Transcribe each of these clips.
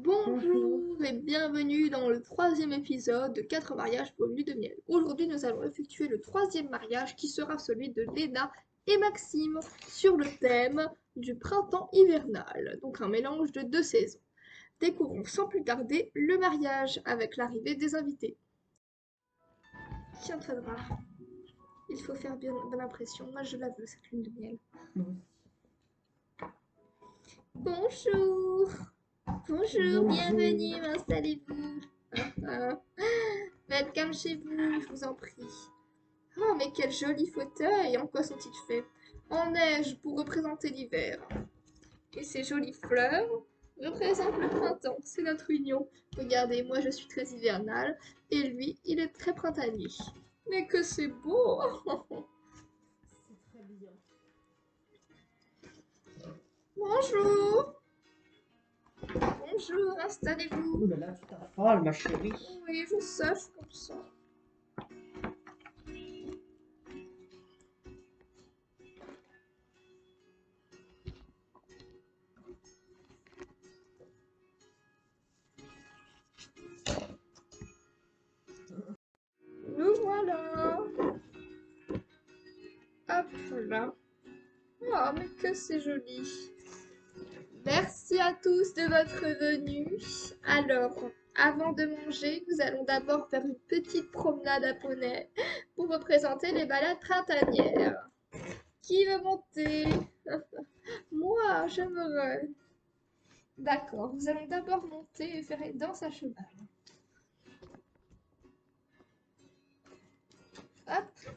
Bonjour et bienvenue dans le troisième épisode de 4 mariages pour une nuit de miel. Aujourd'hui, nous allons effectuer le troisième mariage qui sera celui de Léna et Maxime sur le thème du printemps hivernal, donc un mélange de deux saisons. Découvrons sans plus tarder le mariage avec l'arrivée des invités. Tiens-toi, il faut faire bien bonne impression. Moi, je la veux, cette lune de miel. Bonjour! Bonjour, bienvenue, installez-vous. Faites comme chez vous, je vous en prie. Oh, mais quel joli fauteuil! En quoi sont-ils faits? En neige pour représenter l'hiver. Et ces jolies fleurs représentent le printemps, c'est notre union. Regardez, moi je suis très hivernale et lui, il est très printanier. Mais que c'est beau! C'est très bien. Bonjour! Bonjour, installez-vous. Ouh là là, tu t'affales, ma chérie. Oui, je sais, je suis comme ça. Nous voilà. Hop là. Oh, mais que c'est joli. Merci à tous de votre venue. Alors, avant de manger, nous allons d'abord faire une petite promenade à poney pour représenter les balades printanières. Qui veut monter? Moi, j'aimerais. D'accord, nous allons d'abord monter et faire une danse à cheval. Hop.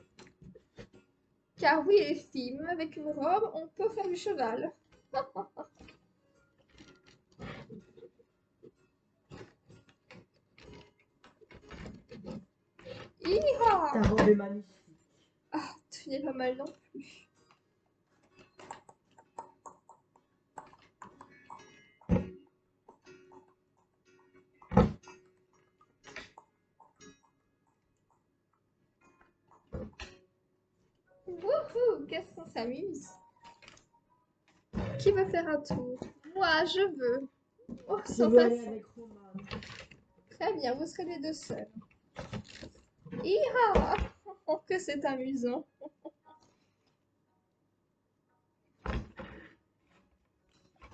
Car oui, les filles, même avec une robe, on peut faire du cheval. Hi-ha! Ta robe est magnifique. Ah, tu n'es pas mal non plus. Wouhou, qu'est-ce qu'on s'amuse. Qui veut faire un tour? Moi, je veux. Oh, Je sans veux aller façon. avec Roman. Très bien, vous serez les deux seuls. Hi-ha! Oh, que c'est amusant.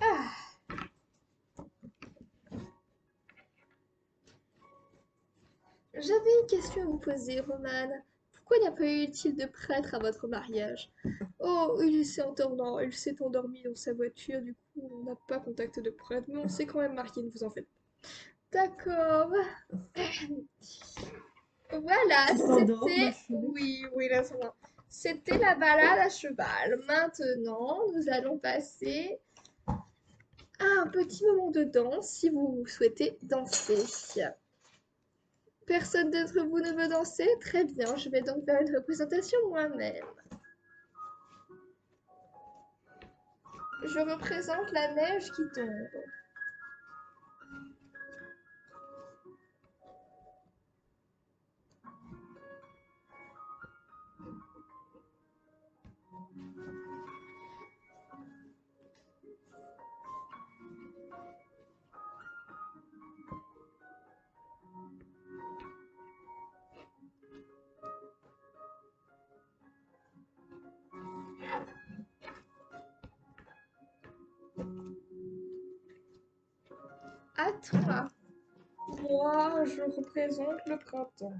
Ah, j'avais une question à vous poser, Romane. Pourquoi n'y a pas eu-il de prêtre à votre mariage? Oh, il s'est endormi dans sa voiture, du coup, on n'a pas contacté de prêtre, mais on s'est quand même marié, ne vous en faites pas. D'accord. Voilà, Tu t'endors, ma c'était... chérie? Oui, laisse-moi. C'était la balade à cheval. Maintenant, nous allons passer à un petit moment de danse si vous souhaitez danser. Personne d'entre vous ne veut danser? Très bien, je vais donc faire une représentation moi-même. Je représente la neige qui tombe. À toi. Moi, je représente le printemps.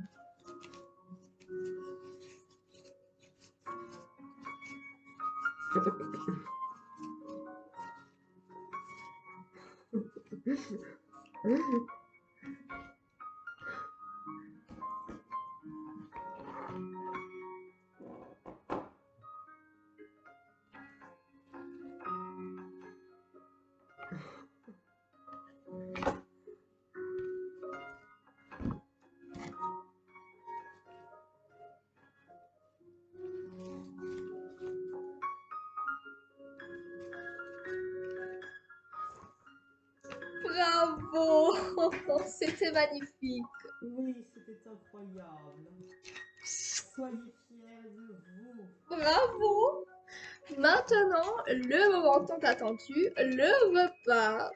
Bravo! C'était magnifique. Oui, c'était incroyable. Soyez fiers de vous. Bravo! Maintenant, le moment tant attendu, le repas.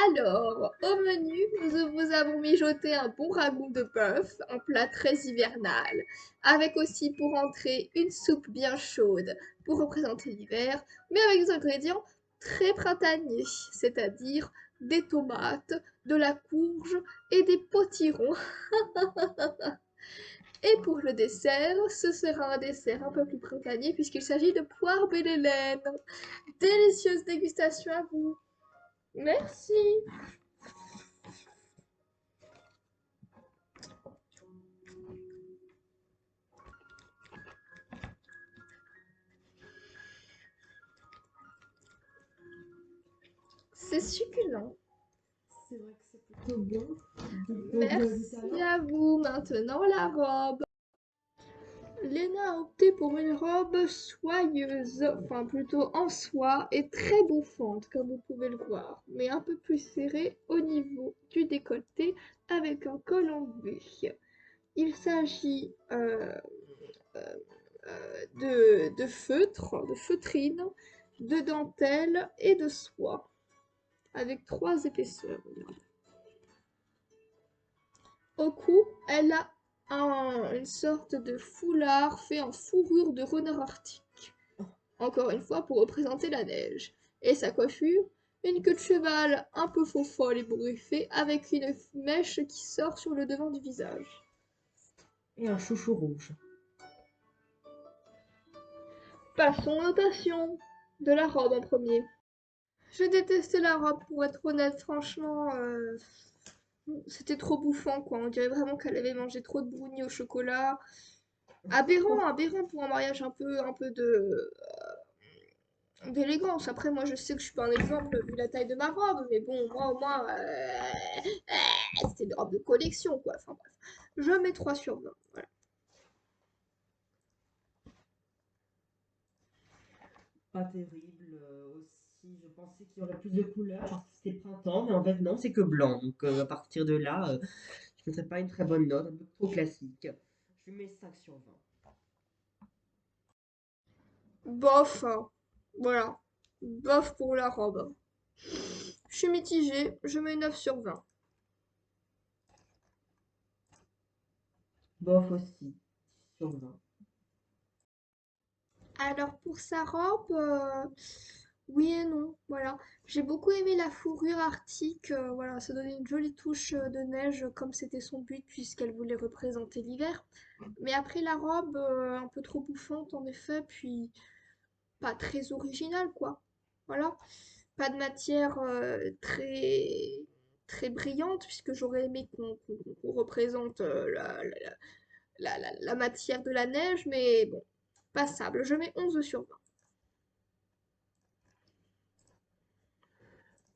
Alors, au menu, nous vous avons mijoté un bon ragoût de bœuf, un plat très hivernal, avec aussi pour entrée une soupe bien chaude pour représenter l'hiver, mais avec des ingrédients très printaniers, c'est-à-dire des tomates, de la courge et des potirons. Et pour le dessert, ce sera un dessert un peu plus printanier puisqu'il s'agit de poire belle Hélène. Délicieuse dégustation à vous. Merci. C'est succulent. C'est vrai que c'est plutôt bon. Merci à vous. Maintenant la robe. Léna a opté pour une robe soyeuse, enfin plutôt en soie et très bouffante comme vous pouvez le voir, mais un peu plus serrée au niveau du décolleté avec un col en V. Il s'agit de feutre, de feutrine, de dentelle et de soie, avec 3 épaisseurs. Au cou, elle a une sorte de foulard fait en fourrure de renard arctique, encore une fois pour représenter la neige. Et sa coiffure, une queue de cheval un peu faux folle et bourriffée, avec une mèche qui sort sur le devant du visage. Et un chouchou rouge. Passons aux notations de la robe en premier. Je détestais la robe, pour être honnête, franchement, c'était trop bouffant, quoi. On dirait vraiment qu'elle avait mangé trop de brownies au chocolat. Aberrant, aberrant pour un mariage un peu de d'élégance. Après, moi, je sais que je suis pas un exemple vu la taille de ma robe, mais bon, moi, au moins, c'était une robe de collection, quoi. Enfin bref, je mets 3 sur 20. Voilà. Pas terrible. Aussi, je pensais qu'il y aurait plus de couleurs parce que c'était printemps, mais en fait, non, c'est que blanc. Donc, à partir de là, je ne mettrais pas une très bonne note, un peu trop classique. Je lui mets 5 sur 20. Bof, hein. Voilà. Bof pour la robe. Je suis mitigée, je mets 9 sur 20. Bof aussi, 6 sur 20. Alors pour sa robe, oui et non, voilà. J'ai beaucoup aimé la fourrure arctique, voilà, ça donnait une jolie touche de neige comme c'était son but puisqu'elle voulait représenter l'hiver. Mais après la robe, un peu trop bouffante en effet, puis pas très originale quoi. Voilà. Pas de matière très brillante puisque j'aurais aimé qu'on représente la matière de la neige, mais bon, passable. Je mets 11 sur 20.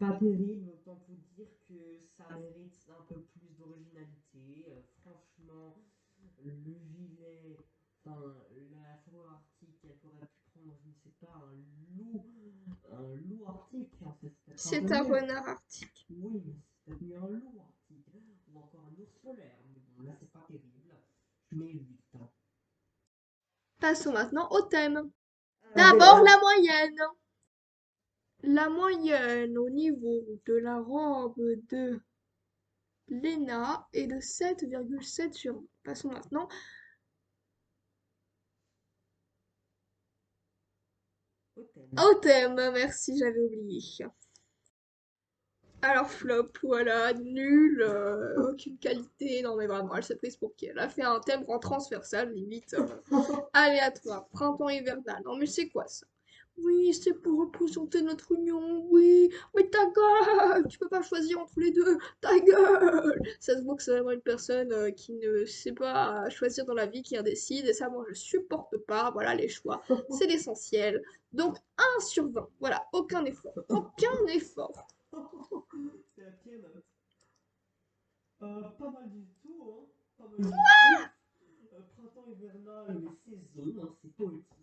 Pas terrible, autant pour dire que ça mérite un peu plus d'originalité. Franchement, le gilet, enfin, la fourrure arctique, elle aurait pu prendre, je ne sais pas, un loup arctique, hein, c'est peut-être un peu C'est un mieux. renard arctique. Oui, mais c'est peut-être mieux un loup arctique, ou encore un ours polaire, mais bon, là, c'est pas terrible. Je mets 8. Passons maintenant au thème. Ah, D'abord la moyenne. La moyenne au niveau de la robe de Léna est de 7,7 sur 20. Passons maintenant au thème. au thème. Merci, j'avais oublié. Alors flop, voilà, nul, aucune qualité. Non mais vraiment, elle s'est prise pour qui? Elle a fait un thème en transversal, limite aléatoire, printemps hivernal. Non mais c'est quoi ça? Oui, c'est pour représenter notre union, oui, mais ta gueule, tu peux pas choisir entre les deux, ta gueule. Ça se voit que c'est vraiment une personne qui ne sait pas choisir dans la vie, qui indécise, et ça moi je supporte pas, voilà les choix, c'est l'essentiel. Donc 1 sur 20, voilà, aucun effort, aucun effort. C'est la pire note. Pas mal du tout, hein. Pas mal du tout. Printemps hivernal, les saisons, hein, c'est poétique.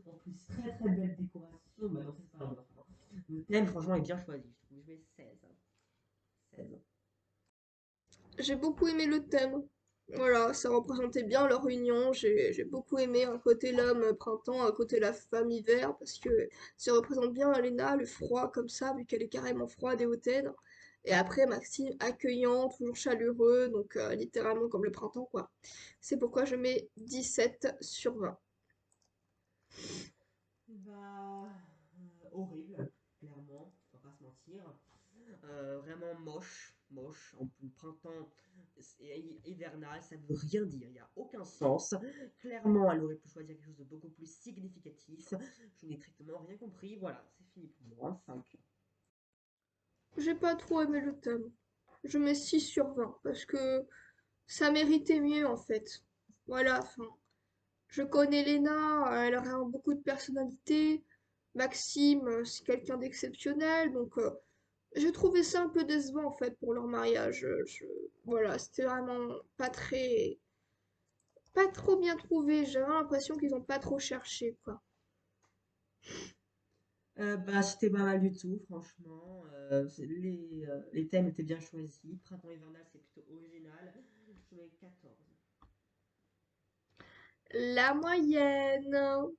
En plus, très très belle décoration. Bah non, c'est pas grave. Le thème, franchement, est bien choisi. Je trouve. Je mets 16. 16. J'ai beaucoup aimé le thème. Voilà, ça représentait bien leur union. J'ai beaucoup aimé un côté l'homme printemps, un côté la femme hiver, parce que ça représente bien Elena, le froid comme ça, vu qu'elle est carrément froide et hautaine. Et après, Maxime, accueillant, toujours chaleureux, donc littéralement comme le printemps, quoi. C'est pourquoi je mets 17/20. Bah, horrible, clairement, on va pas se mentir. Vraiment moche, moche. En plus, printemps et hivernal, ça veut rien dire, il n'y a aucun sens. Clairement, elle aurait pu choisir quelque chose de beaucoup plus significatif. Je n'ai strictement rien compris. Voilà, c'est fini pour moi. 5. J'ai pas trop aimé le thème. Je mets 6/20, parce que ça méritait mieux, en fait. Voilà, enfin. Je connais Léna, elle a beaucoup de personnalité. Maxime, c'est quelqu'un d'exceptionnel, donc j'ai trouvé ça un peu décevant en fait pour leur mariage. Voilà, c'était vraiment pas trop bien trouvé. J'avais l'impression qu'ils ont pas trop cherché, quoi. Bah, c'était pas mal du tout, franchement. Les thèmes étaient bien choisis. Printemps hivernal, c'est plutôt original. Je mets 14. La moyenne,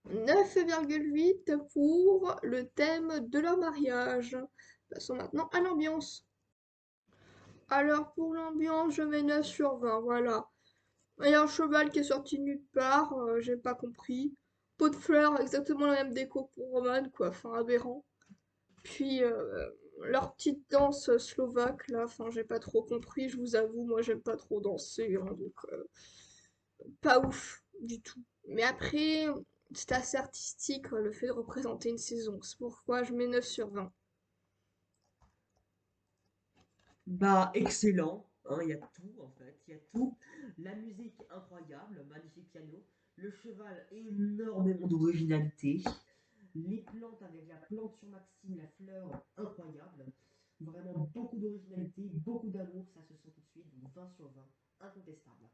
9,8 pour le thème de leur mariage. Passons maintenant à l'ambiance. Alors pour l'ambiance, je mets 9/20, voilà. Il y a un cheval qui est sorti de nulle part, j'ai pas compris. Pot de fleurs, exactement la même déco pour Roman, quoi, enfin aberrant. Puis leur petite danse slovaque, là, enfin j'ai pas trop compris, je vous avoue, moi j'aime pas trop danser, hein, donc pas ouf du tout. Mais après, c'est assez artistique le fait de représenter une saison, c'est pourquoi je mets 9/20. Bah, excellent, hein, il y a tout en fait, il y a tout. La musique incroyable, magnifique piano. Le cheval, énormément d'originalité. Les plantes avec la plante sur Maxime, la fleur, incroyable. Vraiment beaucoup d'originalité, beaucoup d'amour, ça se sent tout de suite. Donc 20/20, incontestable.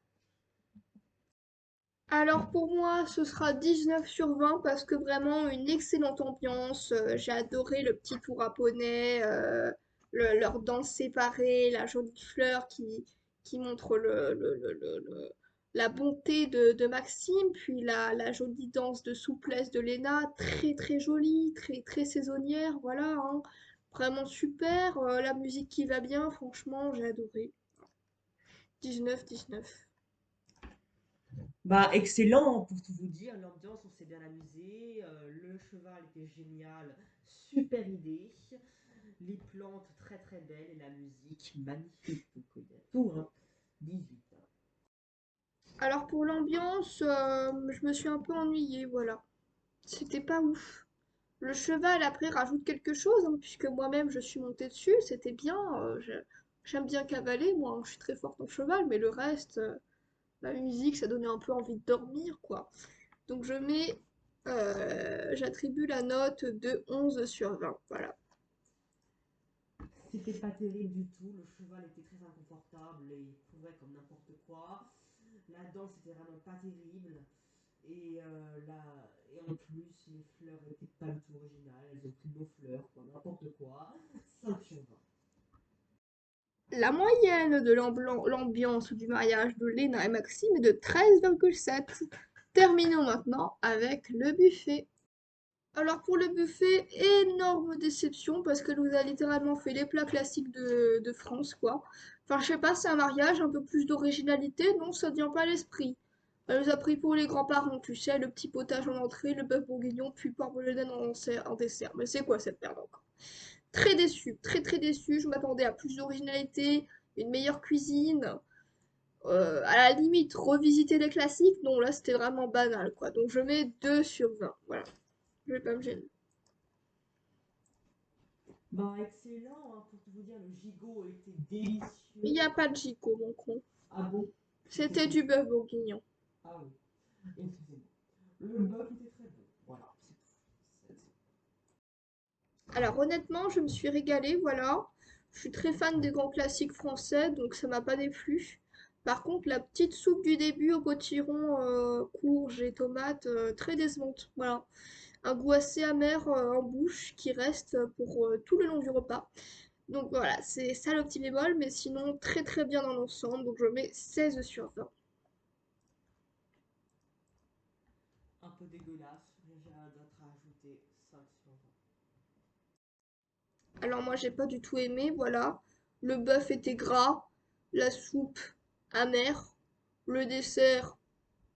Alors pour moi, ce sera 19/20 parce que vraiment une excellente ambiance. J'ai adoré le petit tour à poney, leur danse séparée, la jolie fleur qui montre la bonté de Maxime, puis la jolie danse de souplesse de Léna, très très jolie, très très saisonnière, voilà, hein. Vraiment super. La musique qui va bien, franchement, j'ai adoré. 19/19. Bah, excellent, pour tout vous dire. L'ambiance, on s'est bien amusé. Le cheval était génial. Super idée. Les plantes, très très belles. Et la musique, magnifique. Donc, il y a tout, hein. 18. Alors pour l'ambiance, je me suis un peu ennuyée, voilà. C'était pas ouf. Le cheval après rajoute quelque chose, hein, puisque moi-même je suis montée dessus, c'était bien. J'aime bien cavaler, moi, hein, je suis très forte en cheval, mais le reste, la musique, ça donnait un peu envie de dormir, quoi. Donc j'attribue la note de 11/20, voilà. C'était pas terrible du tout. Le cheval était très inconfortable et il courait comme n'importe quoi. La danse était vraiment pas terrible. Et en plus, les fleurs étaient pas du tout originales. Elles ont pris nos fleurs, quoi, n'importe quoi. 5/20. La moyenne de l'ambiance du mariage de Léna et Maxime est de 13,7. Terminons maintenant avec le buffet. Alors pour le buffet, énorme déception parce qu'elle nous a littéralement fait les plats classiques de France, quoi. Enfin, je sais pas, c'est un mariage, un peu plus d'originalité, non, ça ne vient pas à l'esprit. Elle nous a pris pour les grands-parents, tu sais, le petit potage en entrée, le bœuf bourguignon, puis porc bolognais en dessert. Mais c'est quoi cette merde encore? Très déçu, très très déçu. Je m'attendais à plus d'originalité, une meilleure cuisine. À la limite, revisiter les classiques, non, là c'était vraiment banal, quoi. Donc je mets 2/20, voilà. Je vais pas me gêner. Bah, excellent, hein, pour tout vous dire, le gigot était Il n'y délicieux. a pas de gigot, mon con. Ah bon? C'était C'était quoi? du bœuf bourguignon. Ah oui, excusez-moi. Le bœuf était très bon. Voilà, c'est tout. Alors honnêtement, je me suis régalée, voilà. Je suis très fan des grands classiques français, donc ça m'a pas déplu. Par contre, la petite soupe du début au potiron, courge et tomates, très décevante. Voilà. Un goût assez amer en bouche qui reste pour tout le long du repas. Donc voilà, c'est ça le petit bémol, mais sinon très très bien dans l'ensemble, donc je mets 16 sur 20. Un peu dégueulasse, mais j'ai rien d'autre à ajouter. 5 sur 20. Alors moi j'ai pas du tout aimé, voilà. Le bœuf était gras, la soupe amère, le dessert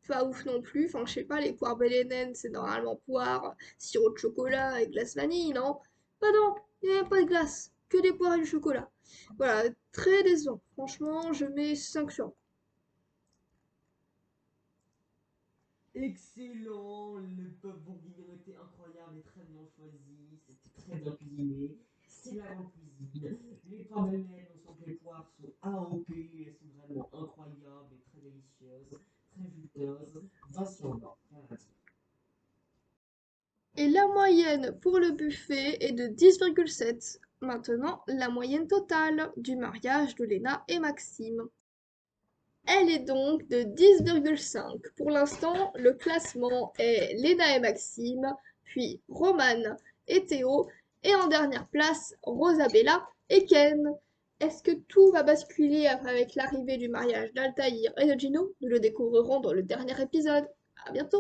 pas ouf non plus. Enfin je sais pas, les poires belle et naine c'est normalement poire, sirop de chocolat et glace vanille, non? Pas non, il n'y a pas de glace, que des poires et du chocolat. Voilà, très décevant. Franchement je mets 5 sur 20. Excellent, le bœuf bourguignon était incroyable et très bien choisi, c'était très bien cuisiné, c'est la grande cuisine. Les poires de Nel, on sent que les poires sont AOP, elles sont vraiment incroyables et très délicieuses, très juteuses. 20 sur 20, rien à dire. Et la moyenne pour le buffet est de 10,7. Maintenant, la moyenne totale du mariage de Léna et Maxime. Elle est donc de 10,5. Pour l'instant, le classement est Léna et Maxime, puis Romane et Théo, et en dernière place, Rosabella et Ken. Est-ce que tout va basculer avec l'arrivée du mariage d'Altaïr et de Gino? Nous le découvrirons dans le dernier épisode. À bientôt!